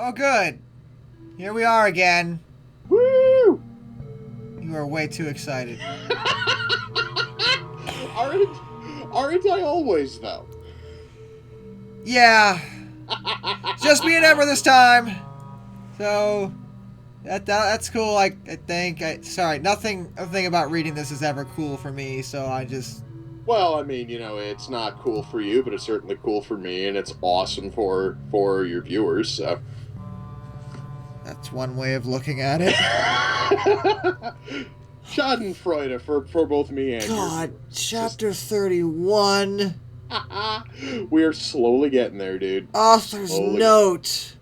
Oh, good. Here we are again. Woo! You are way too excited. Aren't I always, though? Yeah. Just me and Ember this time. So, that's cool, I think. Sorry, nothing about reading this is ever cool for me, so I just... Well, I mean, it's not cool for you, but it's certainly cool for me, and it's awesome for your viewers, so... That's one way of looking at it. Schadenfreude for both me and God, chapter 31. We are slowly getting there, dude. Author's note.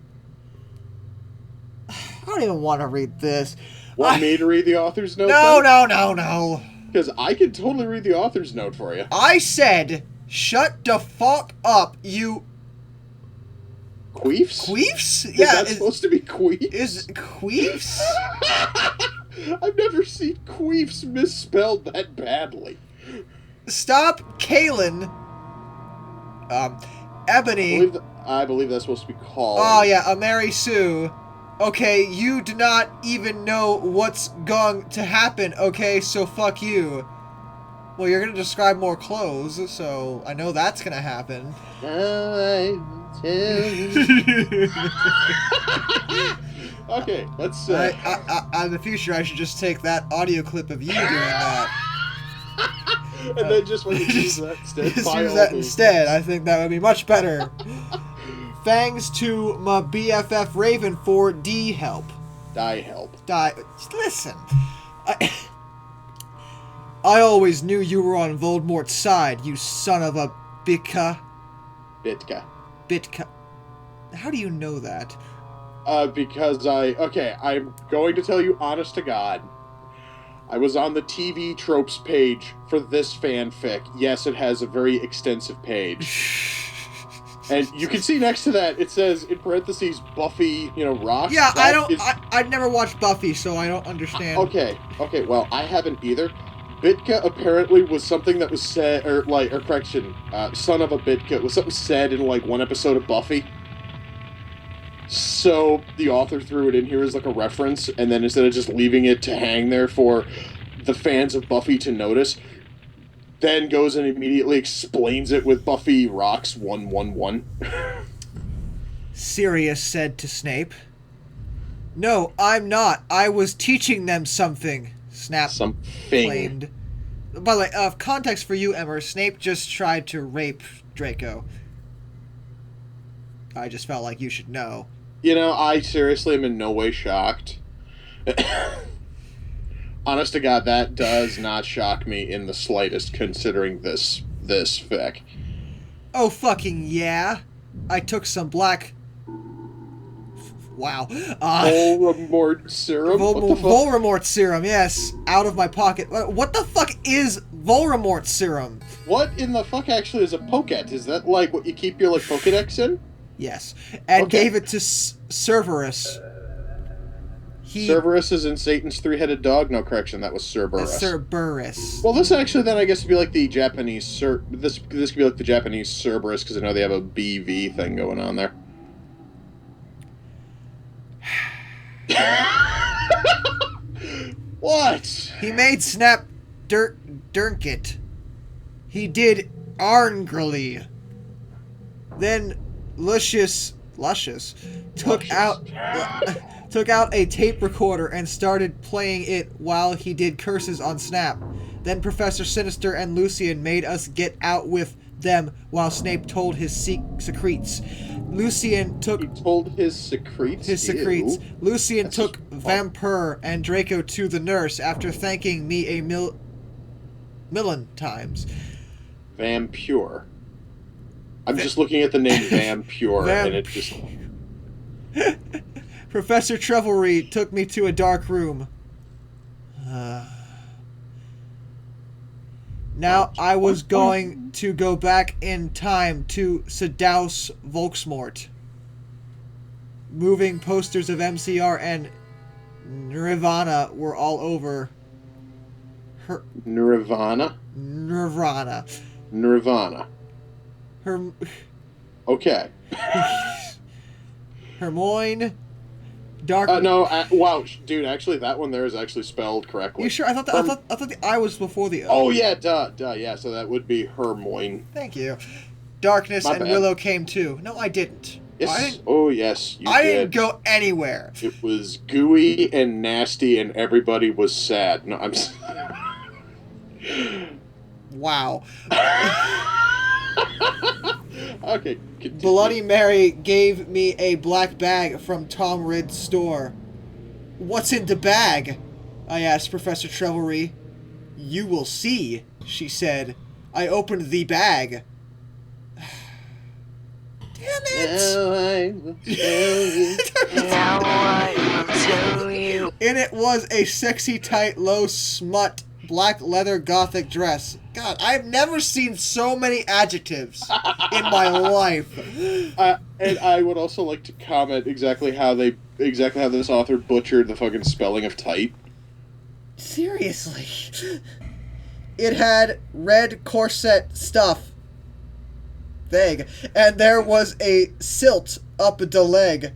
I don't even want to read this. Want me to read the author's note? No. Because I can totally read the author's note for you. I said, shut the fuck up, you... Queefs? Queefs? Yeah. Is that supposed to be queefs? Is queefs? I've never seen queefs misspelled that badly. Stop, Kaylin. Ebony. I believe that's supposed to be called. Oh, yeah, Mary Sue. Okay, you do not even know what's going to happen, okay, so fuck you. Well, you're going to describe more clothes, so I know that's going to happen. Okay, let's... in the future, I should just take that audio clip of you doing that. And then just use that instead. Just use that instead. I think that would be much better. Thanks to my BFF Raven for D-help. Die-help. Listen. I always knew you were on Voldemort's side, you son of a Bitka. Bitka. How do you know that? Because I'm going to tell you honest to God. I was on the TV tropes page for this fanfic. Yes, it has a very extensive page. And you can see next to that, it says, in parentheses, Buffy, rocks. Yeah, I've never watched Buffy, so I don't understand. Okay, well, I haven't either. Bitka apparently was something that was said, son of a Bitka was something said in, one episode of Buffy. So the author threw it in here as, a reference, and then instead of just leaving it to hang there for the fans of Buffy to notice, then goes and immediately explains it with Buffy rocks 111. Sirius said to Snape. No, I'm not. I was teaching them something. Snap claimed. By the way, context for you, Emma, Snape just tried to rape Draco. I just felt like you should know. I seriously am in no way shocked. Honest to God, that does not shock me in the slightest, considering this fic. Oh, fucking yeah. I took some black... Wow. Voldemort serum? Voldemort serum, yes. Out of my pocket. What the fuck is Voldemort serum? What in the fuck actually is a Pocket? Is that what you keep your Pokedex in? Yes. And gave it to Cerberus. Cerberus is in Satan's three-headed dog? No, correction, that was Cerberus. Cerberus. Well, this actually then I guess would be like the Japanese this could be like the Japanese Cerberus, because I know they have a BV thing going on there. What? He made Snap Durnkit. He did Arngrily. Then Lucius took out a tape recorder and started playing it while he did curses on Snap. Then Professor Sinister and Lucian made us get out with them while Snape told his secrets. Lucian took... He told his secrets? Lucian took Vampire and Draco to the nurse after thanking me a million times. Vampure. I'm just looking at the name Vampure, and it just... Professor Trevelry took me to a dark room. Now I was going to go back in time to Sedaus Volksmort. Moving posters of MCR and Nirvana were all over her. Nirvana. Her. Okay. Hermione. Dark. No, wow, dude. Actually, that one there is actually spelled correctly. You sure? I thought the I was before the O. Oh yeah, duh. Yeah, so that would be Hermione. Thank you. Darkness My and bad. Willow came too. No, I didn't. Yes. Oh yes, you I did. didn't go anywhere. It was gooey and nasty, and everybody was sad. No, I'm. Wow. Okay. Continue. Bloody Mary gave me a black bag from Tom Ridd's store. What's in the bag? I asked Professor Trevelry. You will see, she said. I opened the bag. Damn it! Now I will tell you. In it was a sexy, tight, low, smut, black leather gothic dress. God, I've never seen so many adjectives in my life. And I would also like to comment exactly how this author butchered the fucking spelling of tight. Seriously. It had red corset stuff. Vague. And there was a silt up the leg.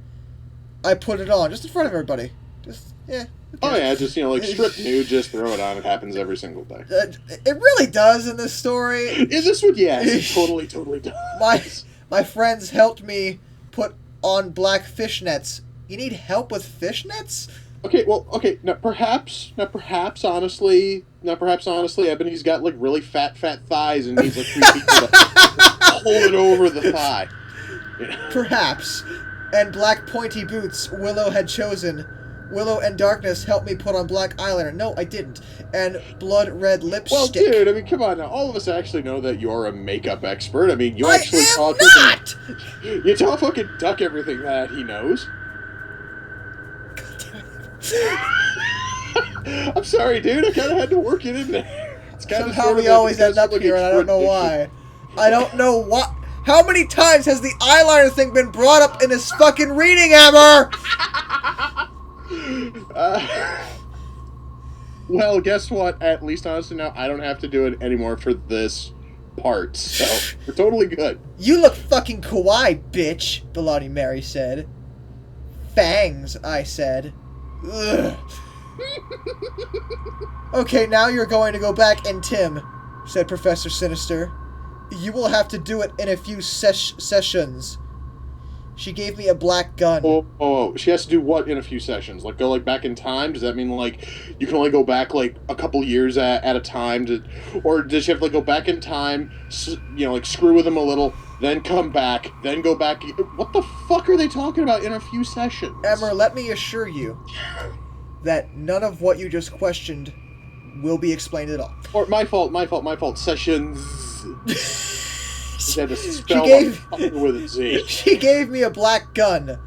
I put it on, just in front of everybody. Just, yeah. Oh yeah, just, like strip nude, just throw it on. It happens every single day. It really does in this story. In this one, yes, it totally does. My friends helped me put on black fishnets. You need help with fishnets? Okay. Now perhaps honestly, Ebony's got like really fat thighs and needs like 3 people to hold it over the thigh. Perhaps. And black pointy boots Willow had chosen. Willow and Darkness helped me put on black eyeliner. No, I didn't. And blood red lipstick. Well, dude, I mean, come on now. All of us actually know that you're a makeup expert. I mean, you I actually am taught not! You tell fucking Duck everything that he knows. I'm sorry, dude. I kind of had to work it in there. It's kind Somehow we always end up here, and I don't know why. I don't know what. How many times has the eyeliner thing been brought up in this fucking reading, Emmer? Well, guess what? At least honestly now, I don't have to do it anymore for this part, so we're totally good. You look fucking kawaii, bitch, Bloody Mary said. Fangs, I said. Ugh. Okay, now you're going to go back and Tim, said Professor Sinister. You will have to do it in a few sessions. She gave me a black gun. Oh, she has to do what in a few sessions? Like, go, back in time? Does that mean, you can only go back, a couple years at a time? Or does she have to, go back in time, screw with him a little, then come back, then go back? What the fuck are they talking about in a few sessions? Emmer, let me assure you that none of what you just questioned will be explained at all. Or my fault. Sessions. She had to spell with a Z. She gave me a black gun.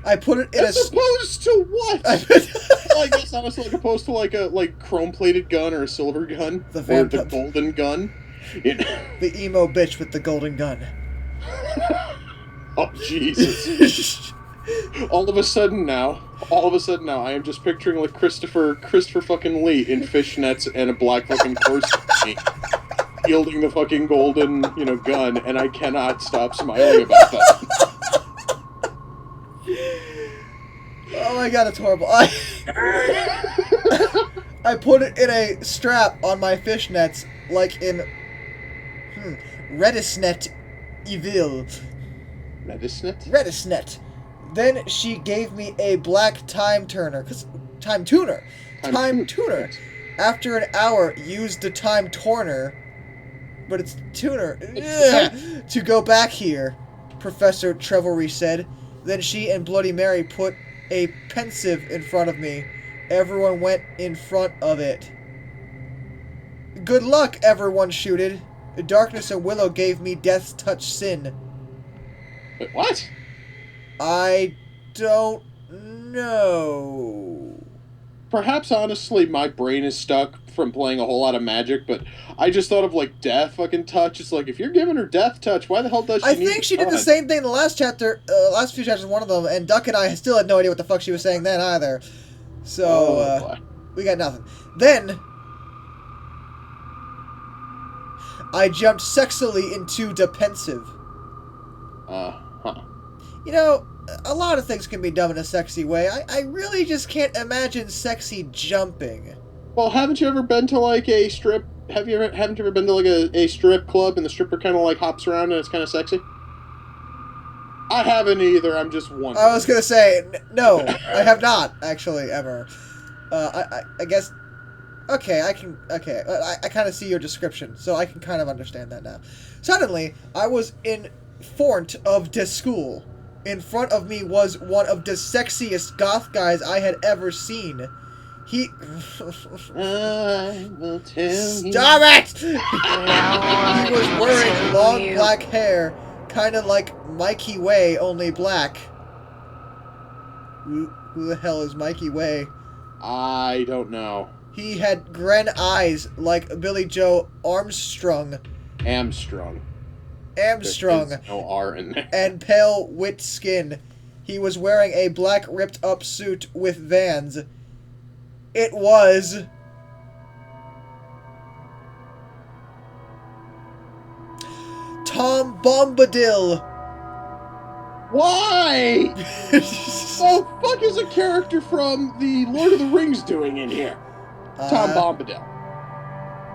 I put it in As opposed to what? Well, I guess honestly, opposed to a chrome-plated gun or a silver gun, or the golden gun. The emo bitch with the golden gun. Oh Jesus! All of a sudden now, I am just picturing Christopher fucking Lee in fishnets and a black fucking corset, wielding the fucking golden, gun, and I cannot stop smiling about that. Oh my god, it's horrible. I put it in a strap on my fishnets, like in Redisnet Evil. Redisnet. Then she gave me a black time tuner. Time tuner. After an hour, used the time tuner. But it's tuner. To go back here, Professor Trevelry said. Then she and Bloody Mary put a Pensive in front of me. Everyone went in front of it. Good luck, everyone shooted. Darkness and Willow gave me Death's Touch Sin. Wait, what? I don't know. Perhaps, honestly, my brain is stuck from playing a whole lot of Magic, but I just thought of, Death fucking Touch. It's if you're giving her Death Touch, why the hell does she I need think she did the same thing in the last chapter, last few chapters, one of them, and Duck and I still had no idea what the fuck she was saying then either. So, we got nothing. Then, I jumped sexily into the Pensive. Huh. You know, a lot of things can be done in a sexy way. I really just can't imagine sexy jumping. Well, haven't you ever been to like a strip? Haven't you ever been to like a strip club and the stripper kind of like hops around and it's kind of sexy? I haven't either. I'm just wondering. I was gonna say no. I have not actually ever. I guess. Okay, I can. Okay, I kind of see your description, so I can kind of understand that now. Suddenly, I was in front of the school. In front of me was one of the sexiest goth guys I had ever seen. He. I will tell Stop it! Now He was I will wearing tell long you. black hair, kind of like Mikey Way, only black. Who the hell is Mikey Way? I don't know. He had gren eyes like Billy Joe Armstrong. Armstrong. Armstrong. There's no R in there. And pale wit skin. He was wearing a black ripped up suit with Vans. It was... Tom Bombadil. Why? Oh, fuck is a character from the Lord of the Rings doing in here? Tom Bombadil.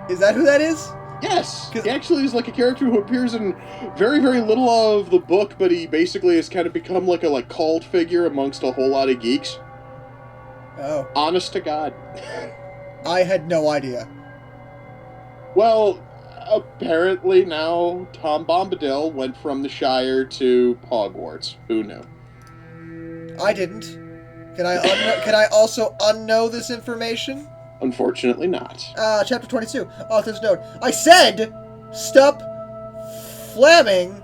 Is that who that is? Yes, he actually is like a character who appears in very, very little of the book, but he basically has kind of become like a cult figure amongst a whole lot of geeks. Oh. Honest to God. I had no idea. Well, apparently now Tom Bombadil went from the Shire to Hogwarts. Who knew? I didn't. Can I also unknow this information? Unfortunately not. Chapter 22. Author's note. I said, stop flaming.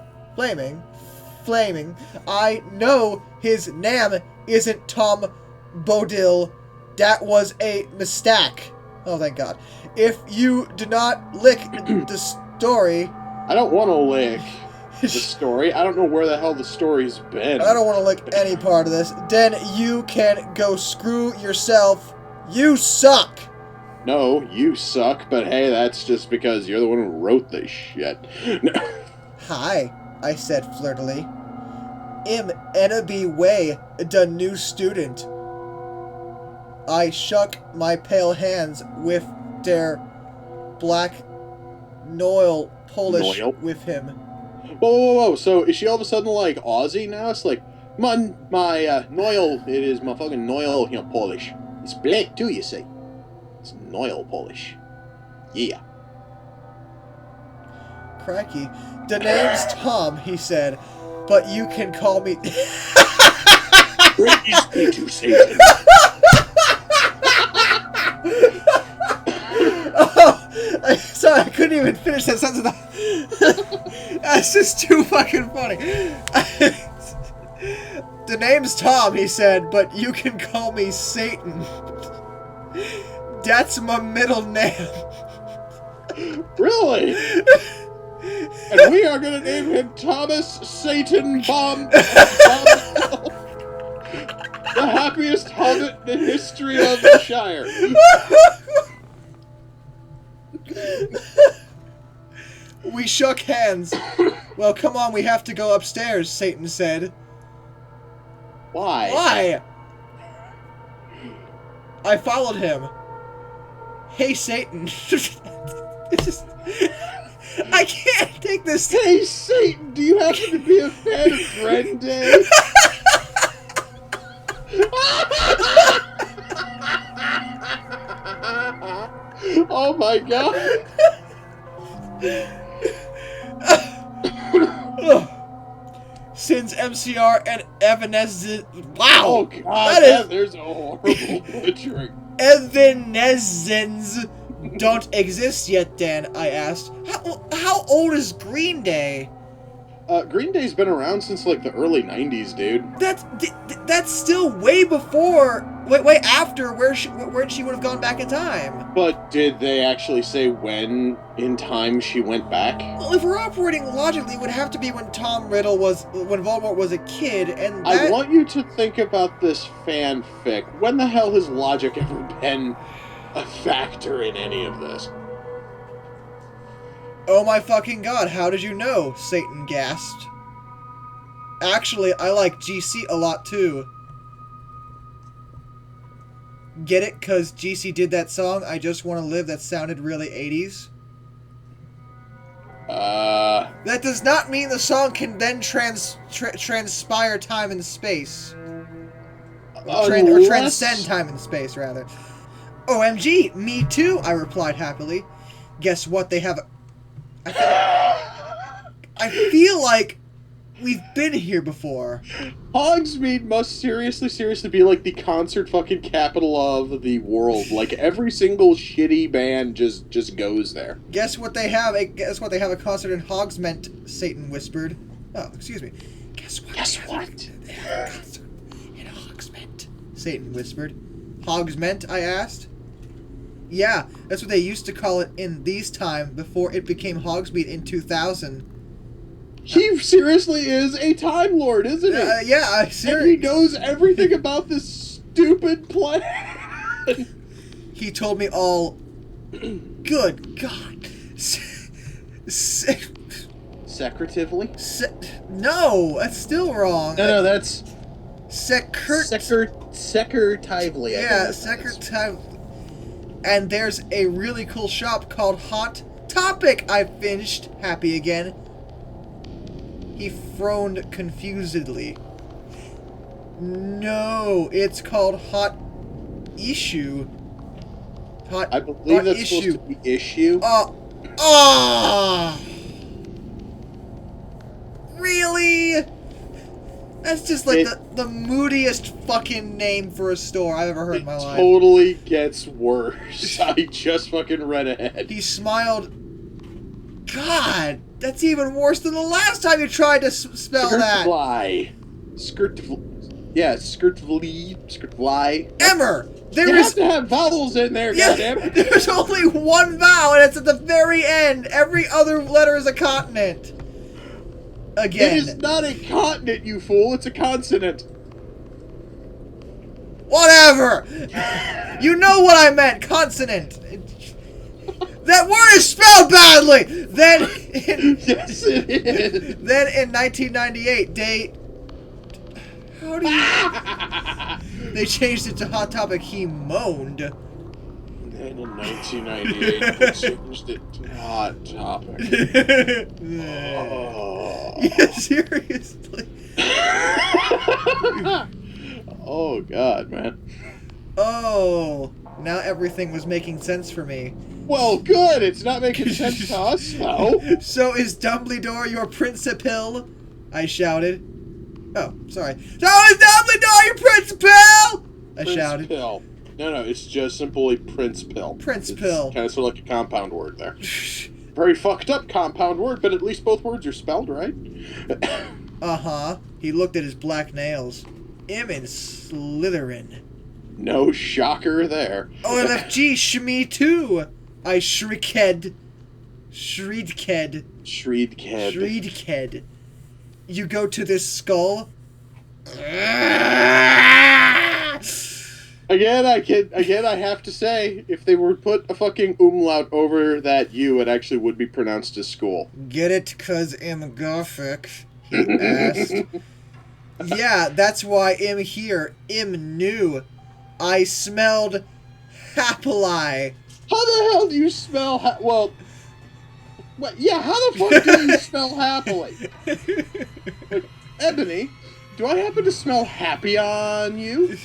I know his name isn't Tom Bodil. That was a mistake. Oh, thank God. If you do not lick the story... I don't want to lick the story. I don't know where the hell the story's been. I don't want to lick any part of this. Then you can go screw yourself. You suck! No, you suck, but hey, that's just because you're the one who wrote this shit. Hi, I said flirtily. Im Ennaby Way, the new student. I shook my pale hands with their black Noil Polish Noil? with him. Whoa. So is she all of a sudden like Aussie now? It's like, my Noil, it is my fucking Noil, Polish. It's black too, you see. It's Noil Polish. Yeah. Crikey. The name's Tom, he said, but you can call me... Praise be to Satan. Sorry, I couldn't even finish that sentence. That's just too fucking funny. The name's Tom, he said, but you can call me Satan. That's my middle name. Really? And we are going to name him Thomas Satan Bombadil. The happiest hobbit in the history of the Shire. We shook hands. Well, come on, we have to go upstairs, Satan said. Why? Why? I followed him. Hey, Satan. I can't take this. Hey, Satan, do you happen to be a fan of Friend Day? Oh my God. Since MCR and Evanescence... Wow! Oh God, that is... there's a horrible butchering. Evanescence don't exist yet, Dan, I asked. How old is Green Day? Green Day's been around since like the early 90s, dude. That's still way before... Way after where she would have gone back in time. But did they actually say when in time she went back? Well, if we're operating logically, it would have to be when when Voldemort was a kid, and that... I want you to think about this fanfic. When the hell has logic ever been a factor in any of this? Oh my fucking God, how did you know? Satan gasped. Actually, I like GC a lot too. Get it? Because GC did that song, I Just Want to Live, that sounded really 80s. That does not mean the song can then transpire time and space. Or transcend time and space, rather. OMG, me too, I replied happily. Guess what, they have... I feel like we've been here before. Hogsmeade must seriously be like the concert fucking capital of the world. Like, every single shitty band just goes there. Guess what they have a concert in Hogsmeade, Satan whispered. Oh, excuse me. Guess what? They have a concert in Hogsmeade, Satan whispered. Hogsmeade, I asked. Yeah, that's what they used to call it in these times before it became Hogsmeade in 2000. He seriously is a Time Lord, isn't he? Yeah, seriously. And he knows everything about this stupid planet. He told me all... Good God. Secretively? No, that's still wrong. No, that's... Secretively. Yeah, secretively. And there's a really cool shop called Hot Topic, I finished, happy again. He frowned confusedly. No, it's called Hot Issue. I believe that's issue. supposed to be issue. Really? That's just like the moodiest fucking name for a store I've ever heard in my life. It totally gets worse. I just fucking read ahead. He smiled. God, that's even worse than the last time you tried to spell that. Skirtvly. Emmer! You have to have vowels in there, goddammit. There's only one vowel, and it's at the very end. Every other letter is a continent. Again. It is not a continent, you fool. It's a consonant. Whatever! You know what I meant. Consonant. That word is spelled badly! Yes, it is. Then in 1998, they changed it to Hot Topic, he moaned. Then in 1998, they changed it to Hot Topic. Yeah, seriously. Oh, God, man. Oh, now everything was making sense for me. Well, good. It's not making sense to us, though. So is Dumbledore your principal? I shouted. Oh, sorry. So is Dumbledore your principal? I shouted. No, it's just simply Prince Pill. Prince Pill. Kind of sort of like a compound word there. Very fucked up compound word, but at least both words are spelled right. Uh-huh. He looked at his black nails. I'm in Slytherin. No shocker there. OMFG, shmee too. I shrieked. You go to this skull? Again, I have to say, if they were put a fucking umlaut over that U, it actually would be pronounced as school. Get it, 'cause I'm Gothic? He asked. Yeah, that's why I'm here. I'm new. I smelled happily. How the hell do you smell how the fuck do you smell happily? Like, Ebony, do I happen to smell happy on you?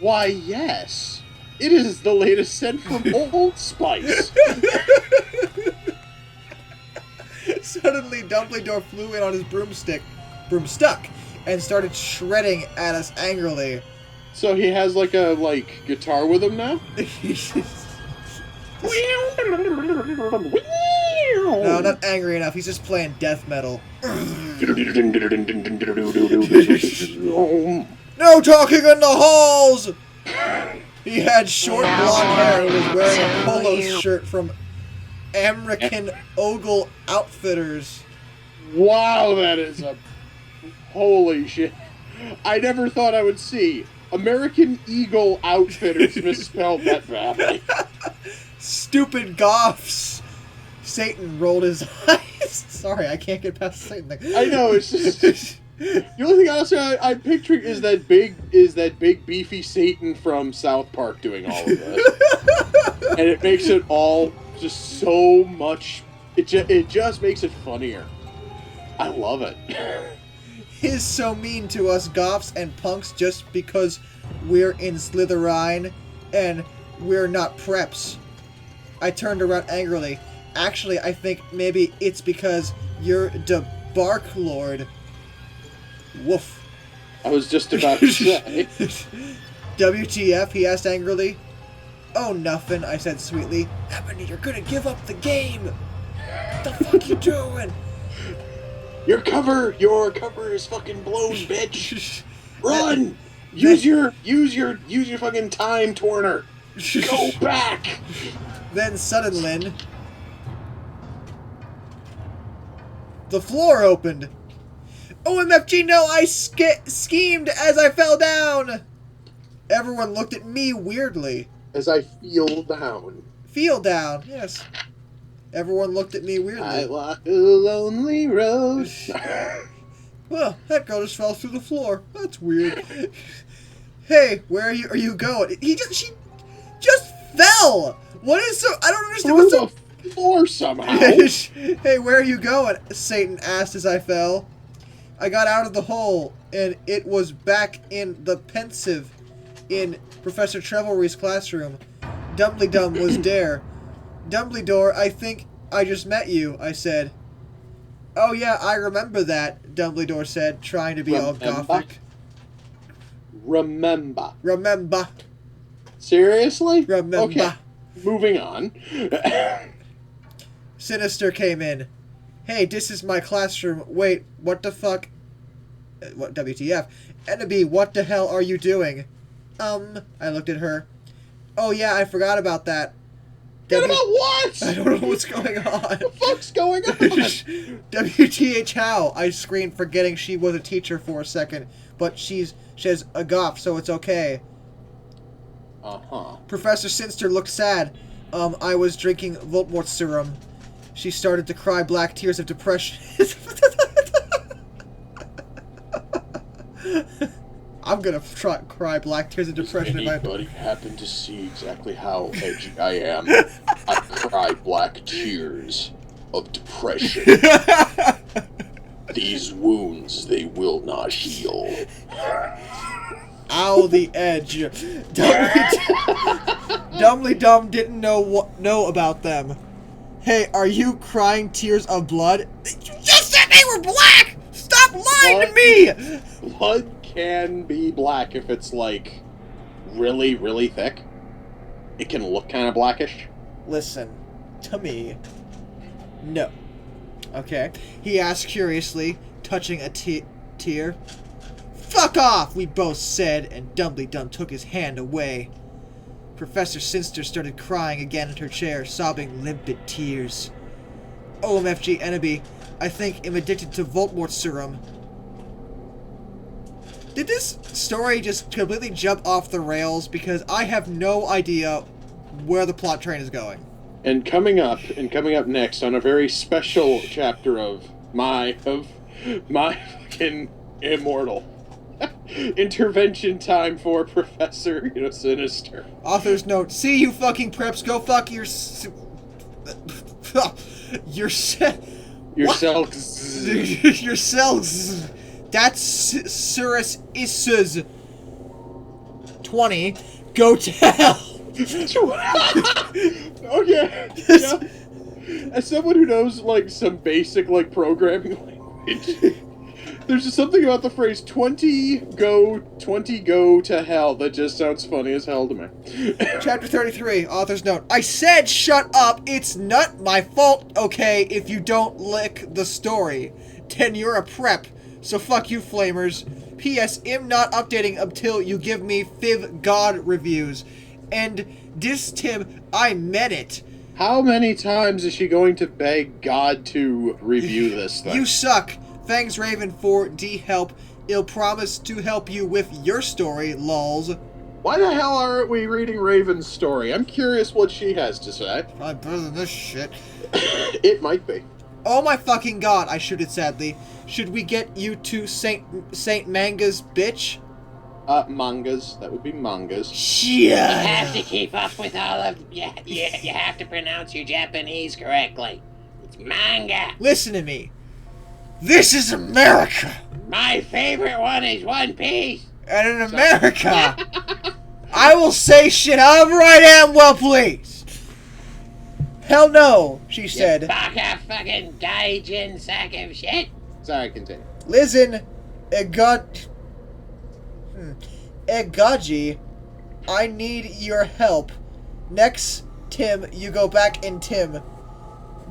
Why, yes. It is the latest scent from Old Spice. Suddenly, Dumbledore flew in on his broomstick, and started shredding at us angrily. So he has like a guitar with him now? No, not angry enough. He's just playing death metal. No talking in the halls! He had short blonde hair and was wearing a polo shirt from American Ogle Outfitters. Wow, that is a... Holy shit. I never thought I would see American Eagle Outfitters misspelled that badly. Stupid Goths. Satan rolled his eyes. Sorry, I can't get past the Satan thing. I know, it's just... The only thing honestly I'm picturing is that big beefy Satan from South Park doing all of this, and it makes it all just so much. It just makes it funnier. I love it. He's so mean to us Goths and punks just because we're in Slytherin and we're not preps. I turned around angrily. Actually, I think maybe it's because you're the Bark Lord. Woof. I was just about to say. WTF, he asked angrily. Oh, nothing, I said sweetly. Ebony, you're gonna give up the game. What the fuck you doing? Your cover is fucking blown, bitch. Run! Use your fucking time turner. Go back. Then suddenly, the floor opened. OMFG, no, I schemed as I fell down. Everyone looked at me weirdly. As I feel down. Feel down, yes. Everyone looked at me weirdly. I walk a lonely road. Well, that girl just fell through the floor. That's weird. Hey, where are you going? She just fell. What is so? I don't understand. Through the floor somehow. Hey, where are you going? Satan asked as I fell. I got out of the hole, and it was back in the Pensive in Professor Trevelry's classroom. Dumbledore was there. Dumbledore, I think I just met you, I said. Oh yeah, I remember that, Dumbledore said, trying to be all gothic. Remember. Seriously? Remember. Okay, moving on. Sinister came in. Hey, this is my classroom. Wait, what the fuck? What, WTF? Enemy, what the hell are you doing? I looked at her. Oh yeah, I forgot about that. Forgot about what? I don't know what's going on. What the fuck's going on? WTH how? I screamed, forgetting she was a teacher for a second. But she's a goth, so it's okay. Uh-huh. Professor Sinister looked sad. I was drinking Voldemort serum. She started to cry black tears of depression. I'm gonna cry black tears of depression. Does anybody happen to see exactly how edgy I am? I cry black tears of depression. These wounds, they will not heal. Ow, the edge. Dumbly Dumb didn't know about them. Hey, are you crying tears of blood? You just said they were black! Stop lying to me! Blood can be black if it's, like, really, really thick. It can look kind of blackish. Listen to me. No. Okay. He asked curiously, touching a tear. Fuck off, we both said, and Dumbly Dumb took his hand away. Professor Sinister started crying again in her chair, sobbing limpid tears. OMFG enemy, I think I'm addicted to Voldemort serum. Did this story just completely jump off the rails? Because I have no idea where the plot train is going. And coming up next on a very special chapter of my fucking Immortal. Intervention time for Professor Sinister. Author's note: see you fucking preps, go fuck yourselves. Yourselves. That's Sirus Issus 20. Go to hell. Okay. Yeah. As someone who knows like some basic like programming language, there's just something about the phrase 20 go to hell that just sounds funny as hell to me. Chapter 33, author's note. I said shut up, it's not my fault, okay, if you don't lick the story. Then you're a prep, so fuck you flamers. P.S. I'm not updating until you give me Fiv God reviews. And this, Tim, I meant it. How many times is she going to beg God to review this thing? You suck. Thanks, Raven, for help. I'll promise to help you with your story, lols. Why the hell aren't we reading Raven's story? I'm curious what she has to say. Probably better than this shit. It might be. Oh my fucking god, I shooted sadly. Should we get you to Saint Manga's bitch? Mangas. That would be mangas. You have to keep up with all of... You have to pronounce your Japanese correctly. It's manga. Listen to me. This is America. My favorite one is One Piece. And in America, I will say shit however I damn well please. Hell no, she said. You baka fucking gaijin sack of shit. Sorry, continue. Listen, Egaji, I need your help. Next, Tim, you go back in Tim.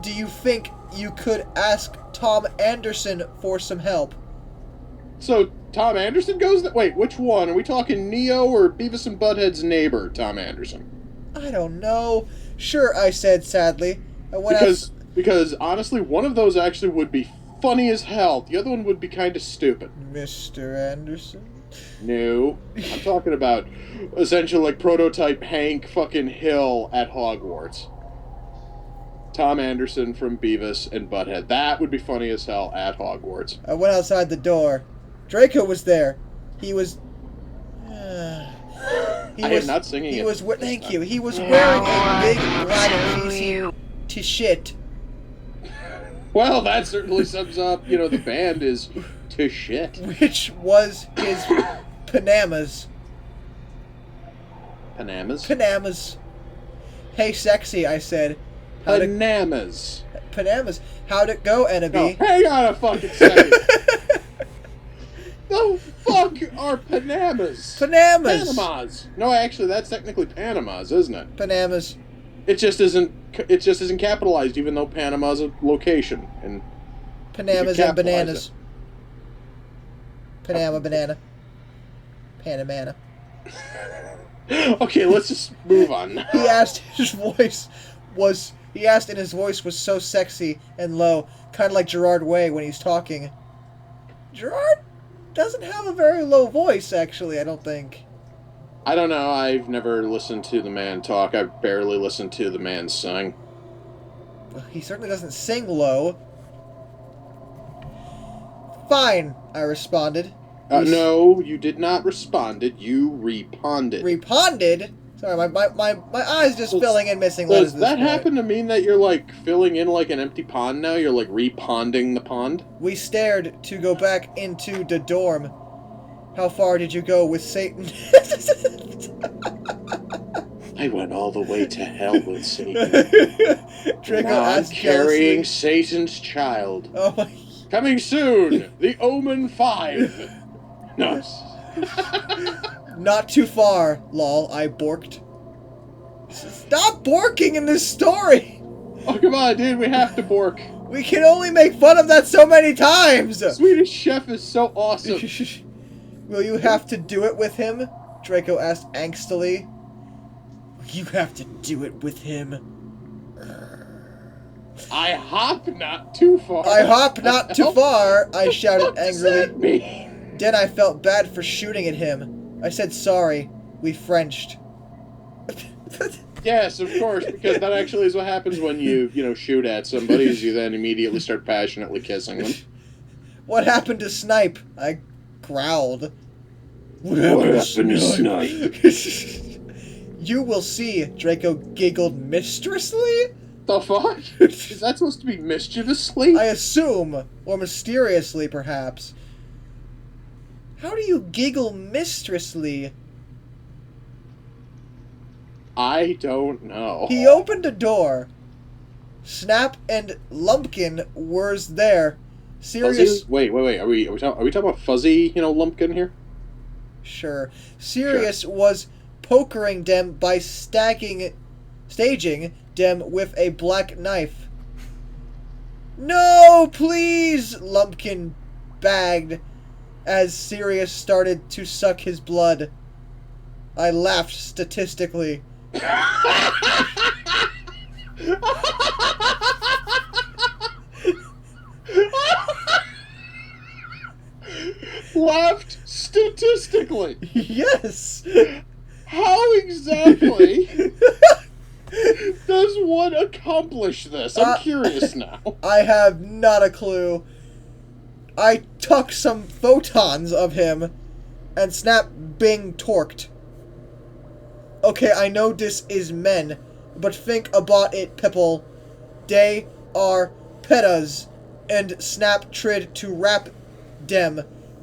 Do you think you could ask Tom Anderson for some help? So, Tom Anderson goes that... Wait, which one? Are we talking Neo or Beavis and Butthead's neighbor, Tom Anderson? I don't know. Sure, I said sadly. Because honestly, one of those actually would be funny as hell. The other one would be kind of stupid. Mr. Anderson? No. I'm talking about essentially like prototype Hank fucking Hill at Hogwarts. Tom Anderson from Beavis and Butthead. That would be funny as hell at Hogwarts. I went outside the door. Draco was there. He was... I am not singing it. Thank you. He was wearing a big black piece to shit. Well, that certainly sums up, the band is to shit. Which was his Panamas. Panamas? Panamas. Hey, sexy, I said. Panamas. Panamas. How'd it go, Enemy? No, hang on a fucking second. The fuck are Panamas? Panamas. No, actually, that's technically Panama's, isn't it? Panamas. It just isn't capitalized, even though Panama's a location. And Panamas and bananas. Panama banana. Panamana. Okay, let's just move on. He asked and his voice was so sexy and low, kind of like Gerard Way when he's talking. Gerard doesn't have a very low voice, actually, I don't think. I don't know. I've never listened to the man talk. I've barely listened to the man sing. Well, he certainly doesn't sing low. Fine, I responded. No, you did not responded. You reponded. Reponded? Sorry, my eyes just filling in missing letters. Does that happen to mean that you're, like, filling in like an empty pond now? You're, like, reponding the pond? We stared to go back into the dorm. How far did you go with Satan? I went all the way to hell with Satan. Draco now I'm asked carrying jealously. Satan's child. Oh my... Coming soon, The Omen 5. No. Not too far, lol, I borked. Stop borking in this story! Oh, come on, dude, we have to bork. We can only make fun of that so many times! Swedish Chef is so awesome. Will you have to do it with him? Draco asked angstily. You have to do it with him. I hop not too far. I hop not too far, I shouted angrily. What does that mean? Then I felt bad for shooting at him. I said sorry. We Frenched. Yes, of course, because that actually is what happens when you shoot at somebody, is you then immediately start passionately kissing them. What happened to Snipe? I growled. What happened to Snipe? You will see, Draco giggled mischievously? The fuck? Is that supposed to be mischievously? I assume, or mysteriously, perhaps. How do you giggle mischievously? I don't know. He opened a door. Snap and Lumpkin were there. Sirius. Fuzzy? Wait. Are we talking about Fuzzy? Lumpkin here? Sure. Sirius was pokering them by staging them with a black knife. No, please! Lumpkin begged as Sirius started to suck his blood. I laughed statistically. Laughed statistically? Yes! How exactly Does one accomplish this? I'm curious now. I have not a clue. I took some photons of him and snap bing torqued. Okay, I know this is men, but think about it, people. They are petas and snap trid to rap dem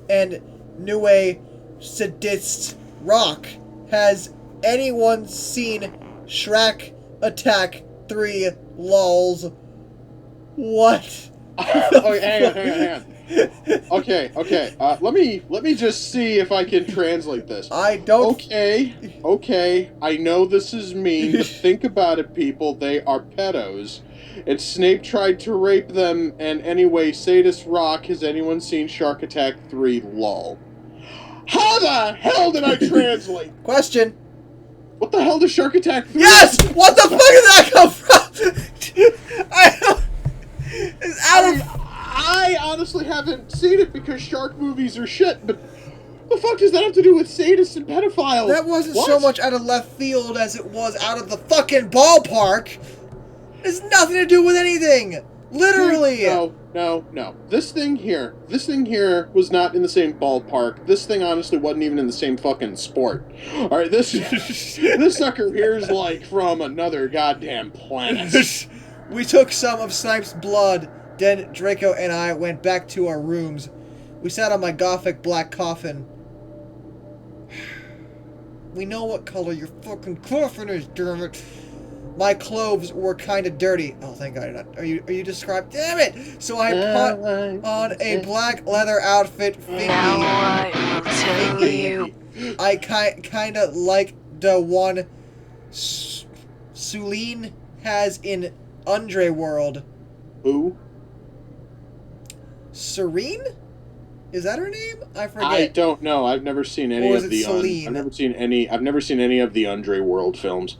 and new sadist rock. Has anyone seen Shrek Attack 3 lols? What? Oh, hang on. Okay. Let me just see if I can translate this. I don't. Okay. I know this is mean, but think about it, people. They are pedos. And Snape tried to rape them. And anyway, sadist rock. Has anyone seen Shark Attack 3? Lol. How the hell did I translate? Question. What the hell does Shark Attack 3? Yes! What the fuck did that come from? I don't. It's out of. I honestly haven't seen it because shark movies are shit, but the fuck does that have to do with sadists and pedophiles? That wasn't so much out of left field as it was out of the fucking ballpark. It's nothing to do with anything. Literally. No. This thing here was not in the same ballpark. This thing honestly wasn't even in the same fucking sport. Alright, this sucker here's like from another goddamn planet. We took some of Snipe's blood. Then Draco and I went back to our rooms. We sat on my gothic black coffin. We know what color your fucking coffin is, damn it. My clothes were kind of dirty. Oh, thank God you're not. Are you described? Damn it! So I put on a black leather outfit. Now I will tell you. I kind of like the one Suline has in Underworld. Who? Serene? Is that her name? I forget. I don't know. I've never seen any Or of is the. it Celine? I've never seen any of the Underworld films.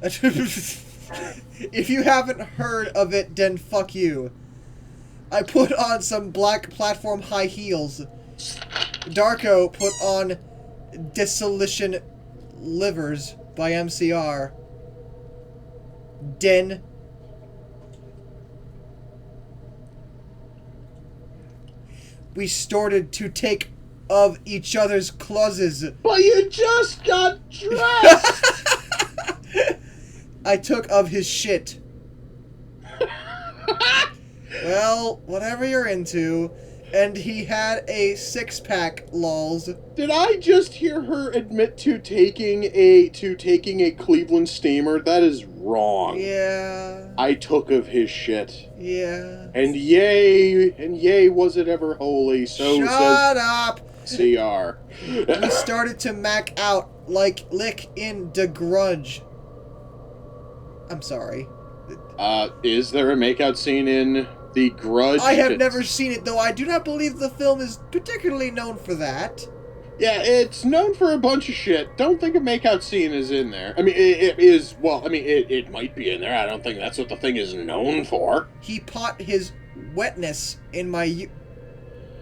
If you haven't heard of it, then fuck you. I put on some black platform high heels. Darko put on Dissolution Livers by MCR. Den. We started to take of each other's clothes. But you just got dressed! I took of his shit. Well, whatever you're into. And he had a six-pack, lols. Did I just hear her admit to taking a Cleveland steamer? That is wrong. Yeah. I took of his shit. Yeah. And yay was it ever holy, so Shut up! CR. We started to mac out like lick in the grudge. I'm sorry. Is there a makeout scene in The Grudge? I have never seen it, though I do not believe the film is particularly known for that. Yeah, it's known for a bunch of shit. Don't think a makeout scene is in there. I mean, it is, well, I mean, it might be in there. I don't think that's what the thing is known for. He pot his wetness in my...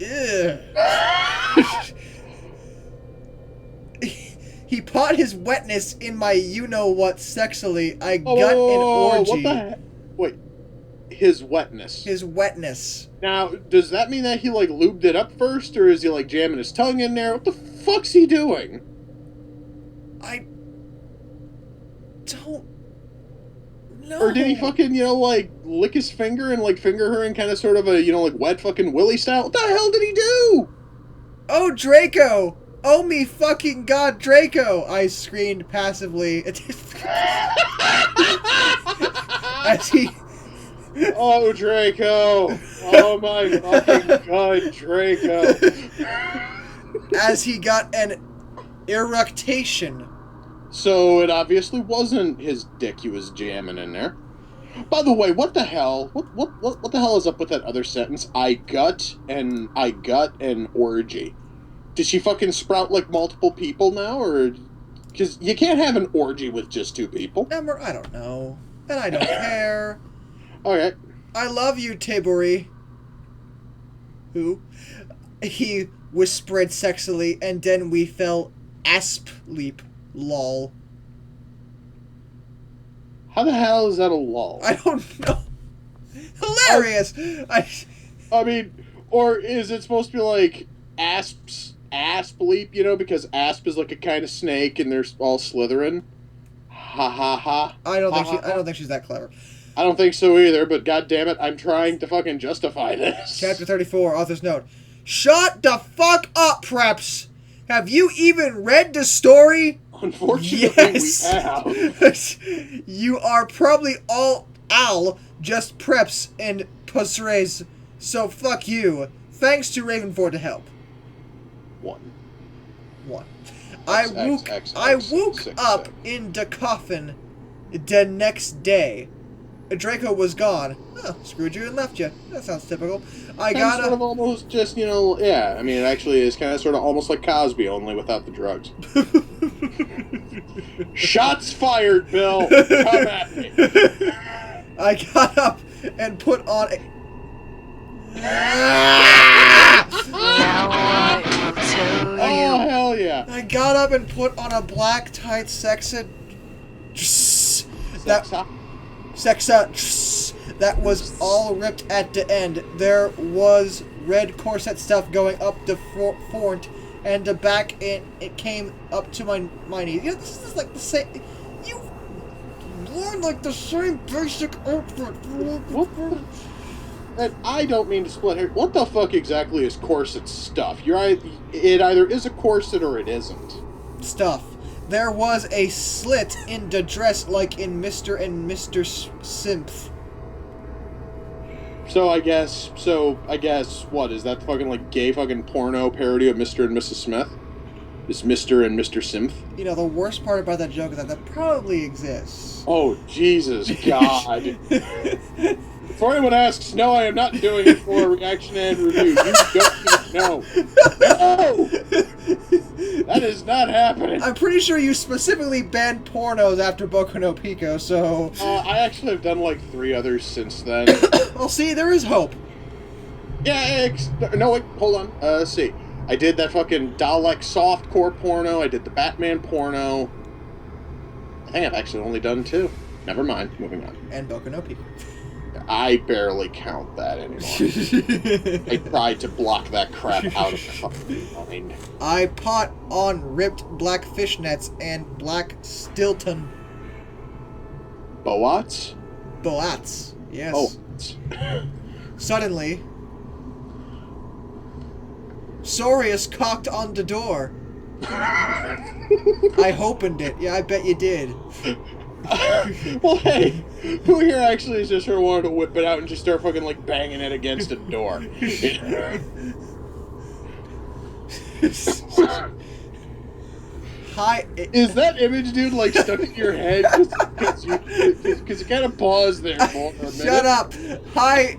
Ugh. He pot his wetness in my you-know-what sexily. I got an orgy. What the heck? Wait. His wetness. His wetness. Now, does that mean that he, like, lubed it up first, or is he, like, jamming his tongue in there? What the fuck's he doing? I don't know. Or did he fucking, like, lick his finger and, like, finger her in kind of sort of a, like, wet fucking Willy style? What the hell did he do? Oh, Draco! Oh, me fucking God, Draco! I screamed passively. As he... Oh, Draco! Oh my fucking God, Draco! As he got an eructation. So it obviously wasn't his dick he was jamming in there. By the way, what the hell? What the hell is up with that other sentence? I gut an orgy. Did she fucking sprout like multiple people now, or? Because you can't have an orgy with just two people. Ember, I don't know, and I don't care. Okay. I love you, Tiburi. Who? He whispered sexily, and then we fell asleep. Lol. How the hell is that a lull? I don't know. Hilarious! I mean, or is it supposed to be like asp leap, you know, because asp is like a kind of snake and they're all Slytherin? Ha ha ha. I don't think she's that clever. I don't think so either, but god damn it, I'm trying to fucking justify this. Chapter 34, author's note. Shut the fuck up, Preps! Have you even read the story? Unfortunately, yes. we have. You are probably all just Preps and Pusrays, so fuck you. Thanks to Ravenford to help. One. I woke up in the coffin the next day. Draco was gone. Oh, screwed you and left you. That sounds typical. I gotta... sort of almost just, you know, yeah. I mean, it actually is kind of sort of almost like Cosby, only without the drugs. Shots fired, Bill. Come at me. I got up and put on a... Now I will tell you. Oh, hell yeah. I got up and put on a black tight sexa that was all ripped at the end. There was red corset stuff going up the front and the back, and it came up to my knees. You know, this is like the same. You learn like the same basic outfit. And I don't mean to split hair. What the fuck exactly is corset stuff? It either is a corset or it isn't. Stuff. There was a slit in the dress like in Mr. and Mr. Simph. So I guess, what, is that fucking, like, gay fucking porno parody of Mr. and Mrs. Smith? Is Mr. and Mr. Simph? You know, the worst part about that joke is that probably exists. Oh, Jesus God. Before anyone asks, no, I am not doing it for a reaction and review. You don't know. No! That is not happening. I'm pretty sure you specifically banned pornos after Boku no Pico, so... I actually have done like 3 others since then. Well, see, there is hope. Yeah, no, wait, hold on. Let's see. I did that fucking Dalek softcore porno. I did the Batman porno. I think I've actually only done 2. Never mind. Moving on. And Boku no Pico. I barely count that anymore. I tried to block that crap out of my fucking mind. I pot on ripped black fishnets and black Stilton. Boats? Boats, yes. Boats. Suddenly, Sirius cocked on the door. I opened it. Yeah, I bet you did. Well, hey, who here actually just sort of wanted to whip it out and just start fucking, like, banging it against a door? Hi. Is that image, dude, like, stuck in your head? Because you kind of paused there for a minute. Shut up. Hi,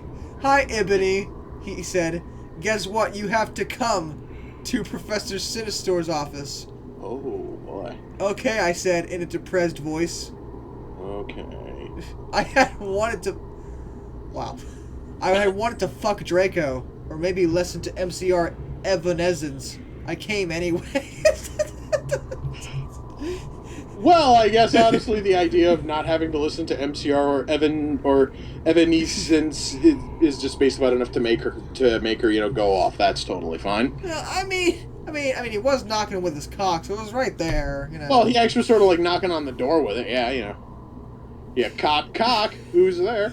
Ebony, he said. Guess what? You have to come to Professor Sinistor's office. Oh, boy. Okay, I said in a depressed voice. Okay. I had wanted to... Wow. I had wanted to fuck Draco. Or maybe listen to MCR Evanescence. I came anyway. Well, I guess honestly the idea of not having to listen to MCR or Evanescence is just based about enough to make her, you know, go off. That's totally fine. Yeah, I mean, he was knocking with his cock, so it was right there, you know. Well, he actually was sort of like knocking on the door with it. Yeah, you know. Yeah, cock. Who's there?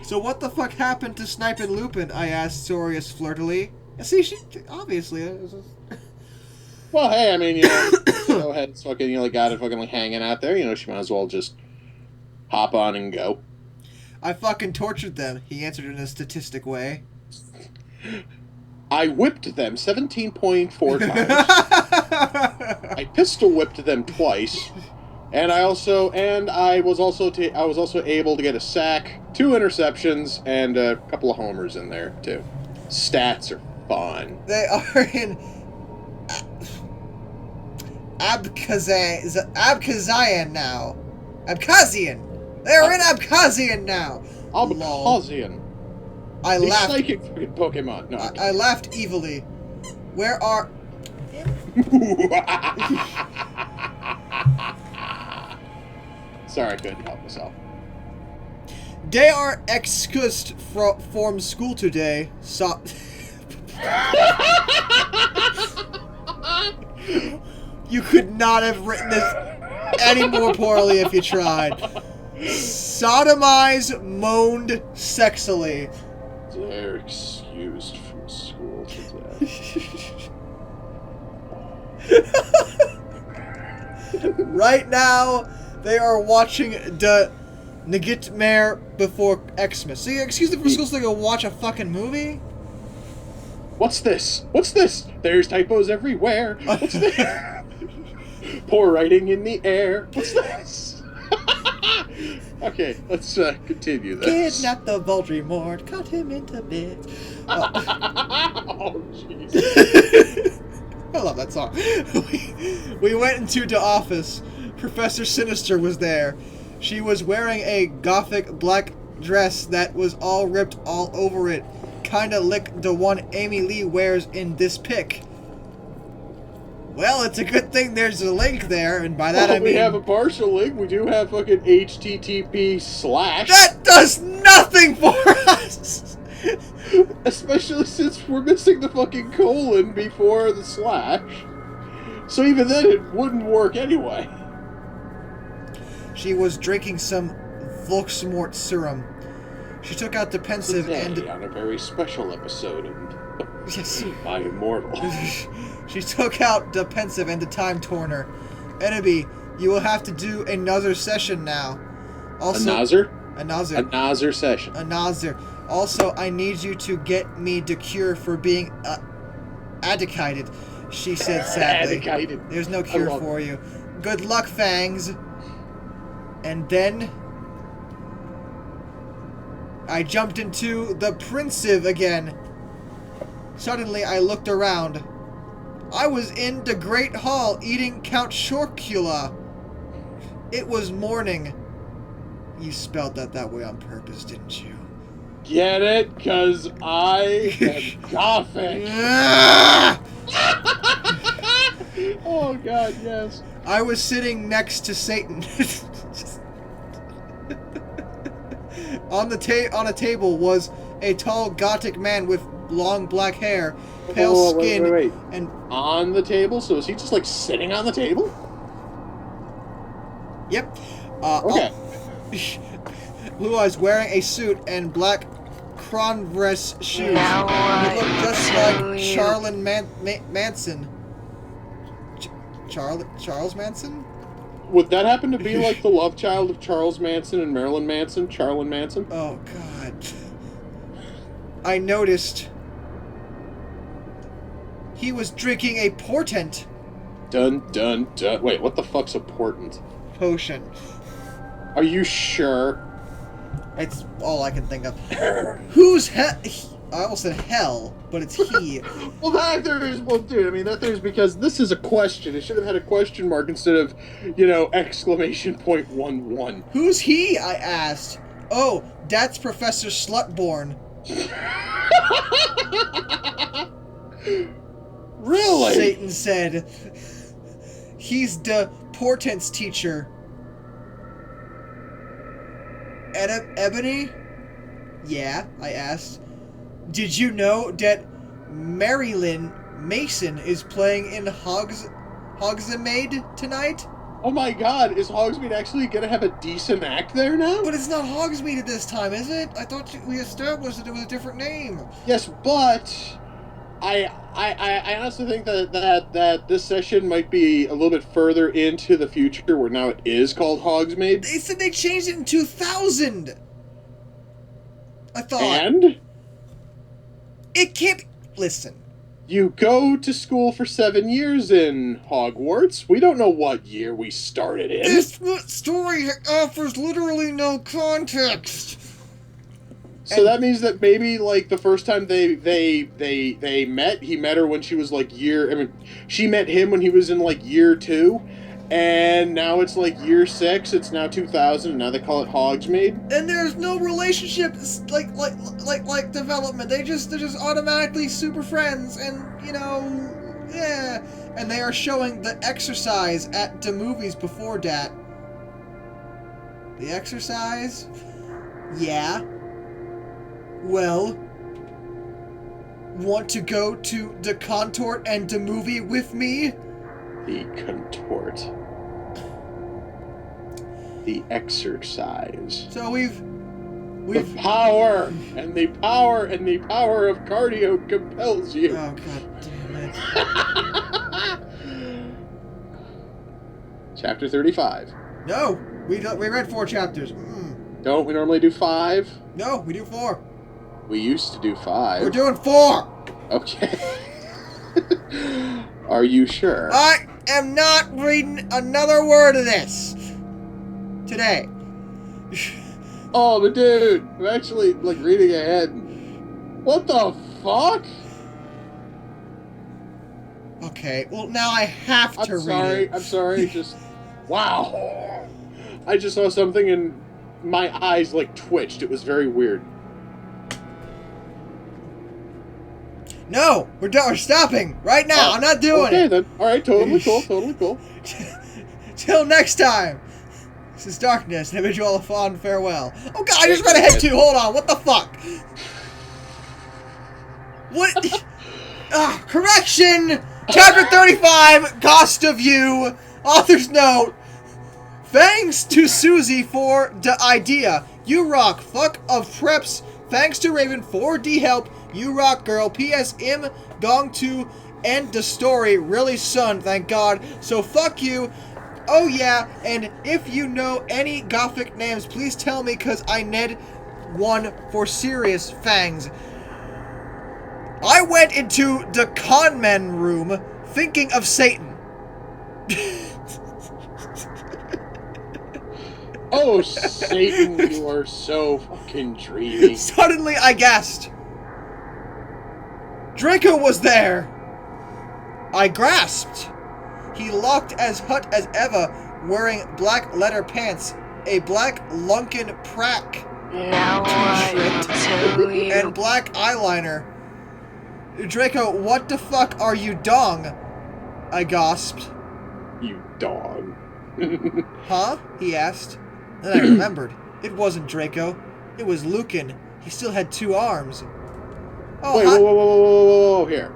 So what the fuck happened to Snipe and Lupin? I asked Sirius flirtily. See, she obviously. Well, hey, I mean, you know, go ahead, it's fucking, you know, got it fucking like hanging out there. You know, she might as well just hop on and go. I fucking tortured them. He answered in a statistic way. I whipped them 17.4 times. I pistol whipped them twice, and I was also able to get a sack, 2 interceptions, and a couple of homers in there too. Stats are fun. They are in Abkhazian now. Abkhazian. They're in Abkhazian now. Abkhazian. I laughed. Psychic fucking Pokemon. No, I laughed evilly. Where are... Sorry, I couldn't help myself. They are excused from school today. So you could not have written this any more poorly if you tried. Sodomize moaned sexily. They're excused from school today. Right now, they are watching the Nightmare Before Xmas. So you're excused from school so they go watch a fucking movie? What's this? What's this? There's typos everywhere. What's this? Poor writing in the air. What's this? Okay, let's continue this. Kidnap the Voldemort, cut him into bits. Oh, jeez. I love that song. We went into the office. Professor Sinister was there. She was wearing a gothic black dress that was all ripped all over it. Kinda like the one Amy Lee wears in this pic. Well, it's a good thing there's a link there, and by that I mean... we have a partial link. We do have fucking HTTP/. That does nothing for us! Especially since we're missing the fucking colon before the slash. So even then, it wouldn't work anyway. She was drinking some Volksmort serum. She took out the Pensive and... on a very special episode of Yes. My Immortal. She took out the Pensive and the Time Turner. Enemy, you will have to do another session now. Also, Another session. Another. Also, I need you to get me the cure for being adicated, she said sadly. Adicated. There's no cure for you. Good luck, Fangs. And then I jumped into the Pensive again. Suddenly, I looked around. I was in the Great Hall eating Count Chocula. It was morning. You spelled that way on purpose, didn't you? Get it? 'Cause I am Gothic. Oh god, yes. I was sitting next to Satan. On a table was a tall Gothic man with long black hair, pale skin, wait. and On the table? So is he just like sitting on the table? yep. Okay. Blue eyes, wearing a suit and black Converse shoes. Now He looked just tell like you. Charles Manson. Charles Manson? Would that happen to be like the love child of Charles Manson and Marilyn Manson, Charlene Manson? Oh, God. I noticed he was drinking a portent Dun dun dun. Wait, what the fuck's a portent? potion. Are you sure? It's all I can think of. Who's I almost said hell, but it's he. Well, that there is. Well, dude, I mean, that there's because this is a question. It should have had a question mark instead of, exclamation point 11. Who's he? I asked. Oh, that's Professor Slughorn. Really? Satan said. He's the portents teacher. Ebony? Yeah, I asked. Did you know that Marilyn Mason is playing in Hogsmeade tonight? Oh my god, is Hogsmeade actually gonna have a decent act there now? But it's not Hogsmeade at this time, is it? I thought we established that it was a different name. Yes, but I honestly think that this session might be a little bit further into the future where now it is called Hogsmeade. They said they changed it in 2000. I thought. And It can't be... Listen. you go to school for 7 years in Hogwarts. We don't know what year we started in. This story offers literally no context. So that means that maybe, like, the first time they met, he met her when she was, like, she met him when he was in, like, year 2, and now it's, like, year 6, it's now 2000, and now they call it Hogsmeade. And there's no relationship, like development. They're just automatically super friends, and, yeah. And they are showing the exercise at the movies before that. The exercise? Yeah. Well, want to go to the contort and the movie with me? The contort. The exercise. So we've The power and the power and the power of cardio compels you. Oh, god damn it. Chapter 35. No, we read 4 chapters. Don't we normally do 5? No, we do 4. We used to do 5. We're doing 4. Okay. Are you sure? I am not reading another word of this today. Oh, but dude, I'm actually, like, reading ahead. What the fuck? Okay, well, now I have to read it. I'm sorry, just... Wow. I just saw something and my eyes, like, twitched. It was very weird. No, we're done. We're stopping right now. I'm not doing okay, it. then. Alright, totally cool. Till next time. This is Darkness, and I bid you all a fond farewell. Oh god, I just read ahead too. Hold on, what the fuck? What? Correction! Chapter 35, Cost of You. Author's note. Thanks to Susie for the idea. You rock. Fuck of preps. Thanks to Raven for the help. You rock, girl. P.S. Im going to end the story really soon, thank God. So fuck you. Oh yeah, and if you know any Gothic names, please tell me, cause I need one for serious fangs. I went into the conmen room thinking of Satan. Oh, Satan, you are so fucking dreamy. Suddenly I guessed. Draco was there. I grasped. He looked as hot as ever, wearing black leather pants, a black Lunken Prack Now I will tell you. and black eyeliner. Draco, what the fuck are you dong? I gasped. You dog. Huh? He asked. Then I remembered. It wasn't Draco. It was Lucan. He still had 2 arms. Oh, Wait, hi- whoa, here.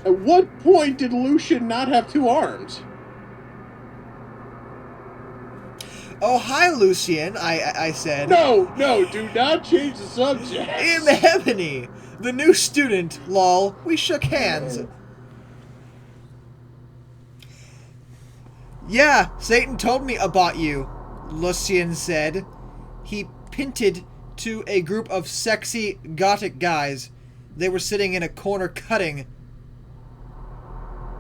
At what point did Lucian not have 2 arms? Oh, hi, Lucian, I said. No, do not change the subject. I'm Ebony, the new student, lol. We shook hands. Yeah, Satan told me about you, Lucian said. He pinted to a group of sexy gothic guys. They were sitting in a corner cutting.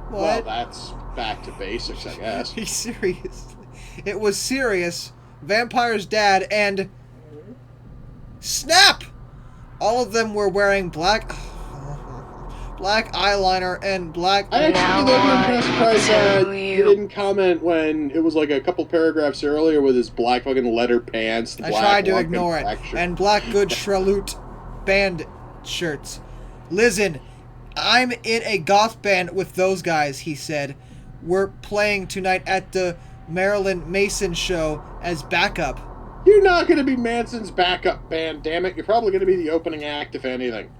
What? Well, that's back to basics, I guess. He's serious. It was Sirius, Vampire's dad, and... Snap! All of them were wearing black eyeliner and black... I actually, though, I'm kind of surprised that he didn't comment when it was like a couple paragraphs earlier with his black fucking leather pants. The I black tried to Lunken ignore it. Prack shirt. And black good Shreloot band shirts. Listen, I'm in a goth band with those guys, he said. We're playing tonight at the Marilyn Mason show as backup. You're not going to be Manson's backup band, damn it. You're probably going to be the opening act, if anything.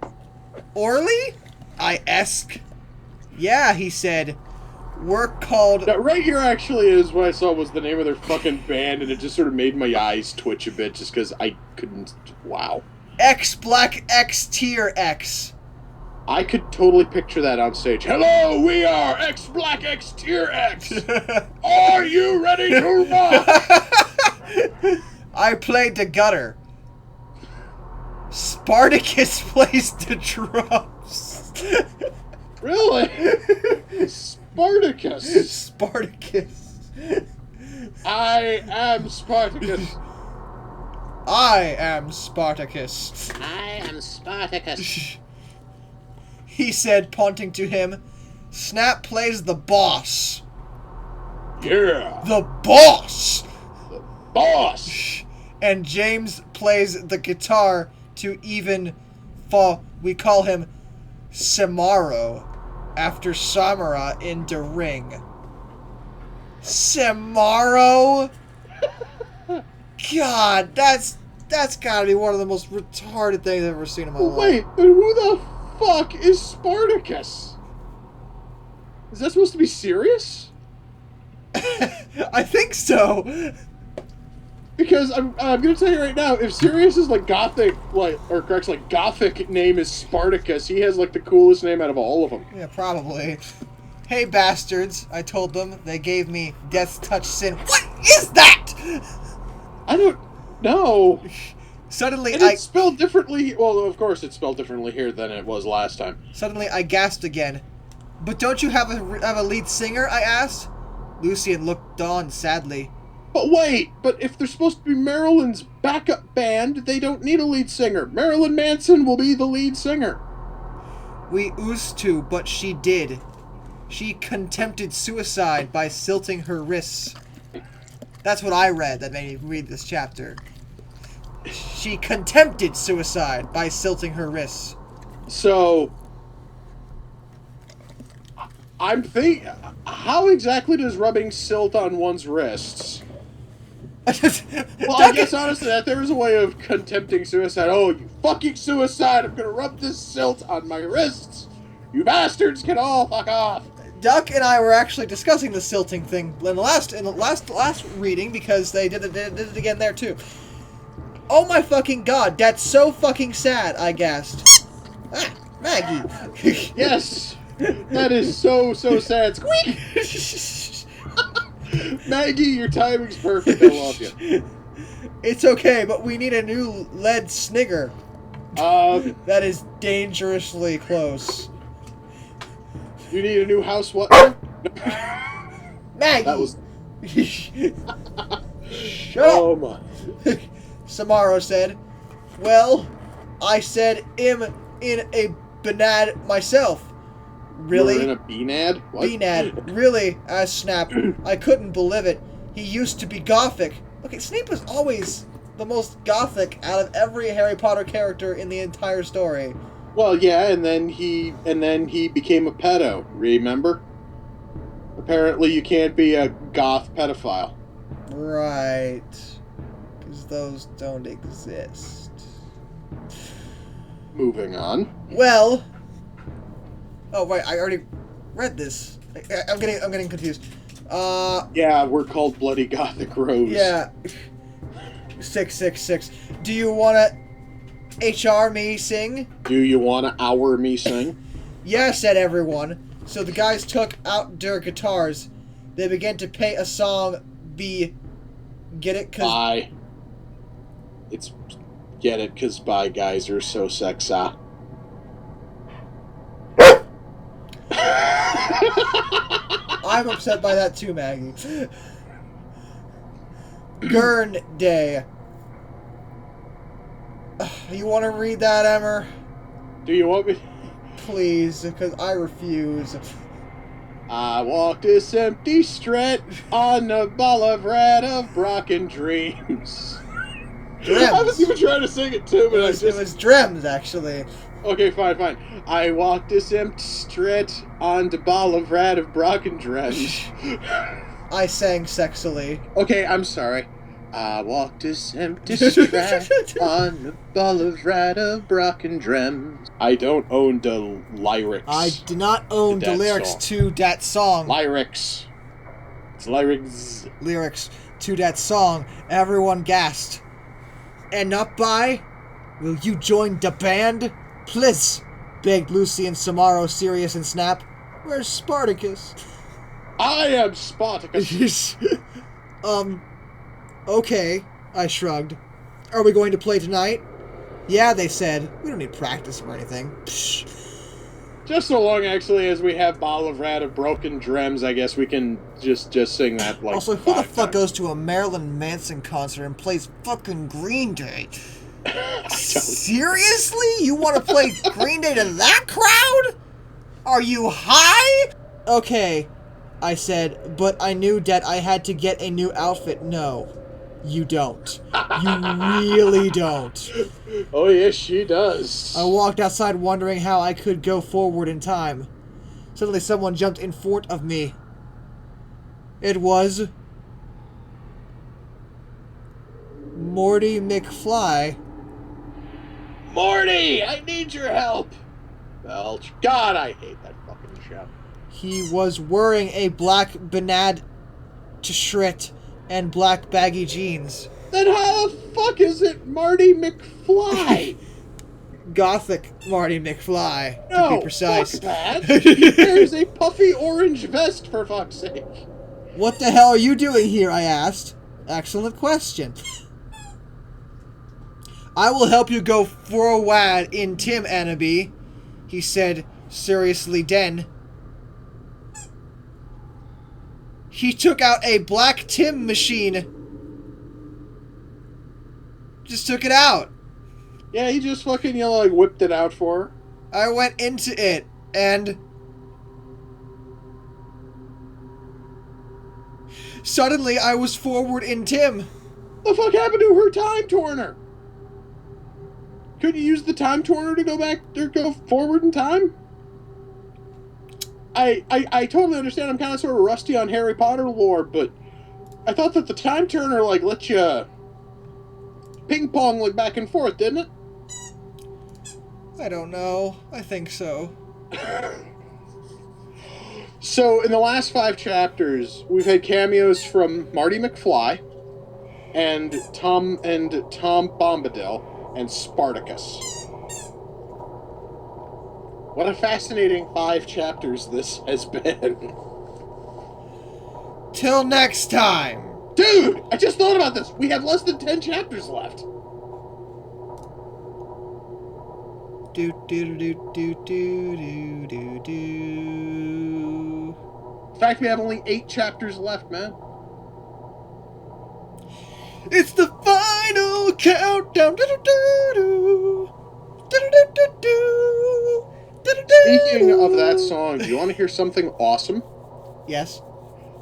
Orly? I asked. Yeah, he said. We're called... Now, right here actually is what I saw was the name of their fucking band, and it just sort of made my eyes twitch a bit just because I couldn't... Wow. X Black X Tier X. I could totally picture that on stage. Hello, we are X Black X Tier X. Are you ready to rock? I played the gutter. Spartacus plays the drums. Really? Spartacus. Spartacus. I am Spartacus. I am Spartacus. I am Spartacus. He said, pointing to him. Snap plays the boss. Yeah. The boss! Boss. And James plays the guitar to even for we call him Samaro after Samara in the ring. Samaro? God, that's gotta be one of the most retarded things I've ever seen in my life. Wait, then who the fuck is Spartacus? Is that supposed to be Sirius? I think so. Because I'm gonna tell you right now, if Sirius is like Gothic, Gothic name is Spartacus, he has like the coolest name out of all of them. Yeah, probably. Hey, bastards, I told them. They gave me Death's Touch Sin. What is that? I don't know. Suddenly, And it's spelled differently. Well, of course, it's spelled differently here than it was last time. Suddenly, I gasped again. But don't you have a lead singer? I asked. Lucian looked on sadly. But wait, if they're supposed to be Marilyn's backup band, they don't need a lead singer. Marilyn Manson will be the lead singer. We used to, but she did. She contempted suicide by silting her wrists. That's what I read that made me read this chapter. She contempted suicide by silting her wrists. So, I'm thinking, how exactly does rubbing silt on one's wrists? Well, I guess honestly that there is a way of contempting suicide. Oh, you fucking suicide! I'm gonna rub this silt on my wrists. You bastards can all fuck off. Duck and I were actually discussing the silting thing in the last reading because they did it again there too. Oh my fucking god, that's so fucking sad, I gasped. Ah, Maggie. Yes, that is so sad. Squeak! Maggie, your timing's perfect. I love you. It's okay, but we need a new lead snigger. That is dangerously close. You need a new house what? Maggie! That was... Shut up! Oh my... Samaro said. Well, I said in a banad myself. Really? You were in a BNAD? What? BNAD. Really? Asked Snap. I couldn't believe it. He used to be Gothic. Okay, Snape was always the most Gothic out of every Harry Potter character in the entire story. Well, yeah, and then he became a pedo, remember? Apparently you can't be a goth pedophile. Right. Because those don't exist. Moving on. Well... Oh, right, I already read this. I'm getting confused. Yeah, we're called Bloody Gothic Rose. Yeah. 666. Do you wanna HR me sing? Do you wanna hour me sing? Yeah, said everyone. So the guys took out their guitars. They began to play a song, Get it? Cause... Bye. It's... Get it, cause bye guys are so sexy. I'm upset by that too, Maggie. Gurn Day. You want to read that, Emmer? Do you want me? Please, because I refuse. I walked this empty street on the ball of red of Brocken Dreams. Drems. I was even trying to sing it too, but It was Drems, actually. Okay, fine. I walked this empty street on the ball of red of Brocken Dreams. I sang sexily. Okay, I'm sorry. I walked this empty street on the ball of red of Brocken Dreams. I don't own the lyrics. I do not own the lyrics song. to that song. Lyrics. It's lyrics. Lyrics to that song. Everyone gasped. And not by? Will you join the band? Please, begged Lucy and Samaro, Sirius and Snap. Where's Spartacus? I am Spartacus. Okay, I shrugged. Are we going to play tonight? Yeah, they said. We don't need practice or anything. Psh. Just so long, actually, as we have Ball of Rat of Broken Drems, I guess we can just sing that, like, also, who the 5 fuck times. goes to a Marilyn Manson concert and plays fucking Green Day? Seriously? You want to play Green Day to that crowd? Are you high? Okay, I said, but I knew that I had to get a new outfit. No, you don't. You really don't. Oh, yes, she does. I walked outside wondering how I could go forward in time. Suddenly someone jumped in front of me. It was... Morty McFly. Morty, I need your help. Belch. God, I hate that fucking show. He was wearing a black banad shrit and black baggy jeans. Then how the fuck is it Marty McFly? Gothic Marty McFly, to No, be precise. fuck that. He wears a puffy orange vest, for fuck's sake. What the hell are you doing here, I asked. Excellent question. I will help you go forward in Tim, Annabee, he said seriously then. He took out a black Tim machine. Just took it out. Yeah, he just fucking, like, whipped it out for her. I went into it, and suddenly I was forward in Tim. The fuck happened to her time turner? Couldn't you use the time turner to go back or go forward in time? I totally understand. I'm kind of sort of rusty on Harry Potter lore, but I thought that the time turner, like, let you ping pong, like, back and forth, didn't it? I don't know. I think so. So, in the last 5 chapters, we've had cameos from Marty McFly and Tom Bombadil and Spartacus. What a fascinating 5 chapters this has been. Till next time! Dude, I just thought about this. We have less than 10 chapters left. Do do do do do do do do. In fact, we have only 8 chapters left, man. It's the final countdown. Do do do do. Do do do do. Do do do. Speaking of that song, do you want to hear something awesome? Yes.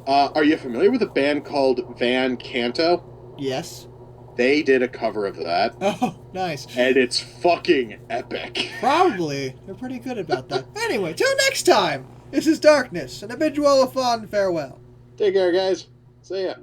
Are you familiar with a band called Van Canto? Yes. They did a cover of that. Oh, nice. And it's fucking epic. Probably. They're pretty good about that. Anyway, till next time. This is Darkness, and I bid you all a fond farewell. Take care, guys. See ya.